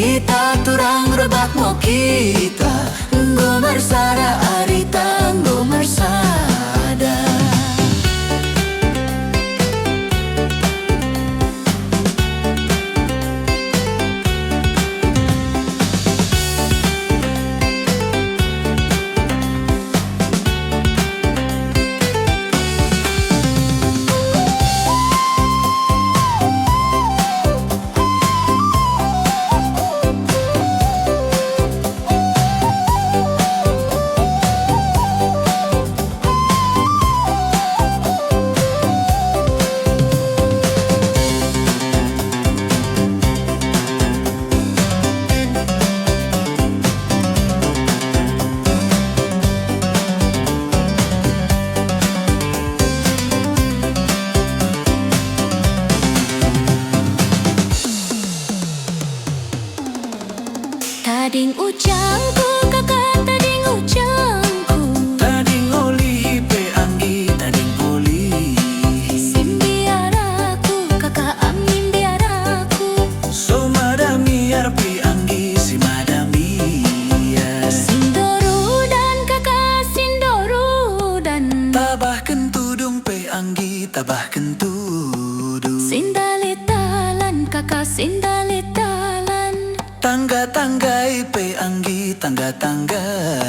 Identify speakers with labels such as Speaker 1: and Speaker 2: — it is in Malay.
Speaker 1: kita turang rebak mo kita nggo marsada arita nggo marsada.
Speaker 2: Tading ujangku kakak, tading ujangku,
Speaker 1: Tading oli pe anggi, tading oli.
Speaker 2: simbiaraku kakak amin biaraku,
Speaker 1: Somadami arpi anggi si madami ya.
Speaker 2: sindoru dan kakak sindoru dan
Speaker 1: Tabah kentudung pe anggi, tabah kentudung.
Speaker 2: sindalitalan kakak sindalitalan,
Speaker 1: Tangga-tanggai pe anggi, tangga-tanggai.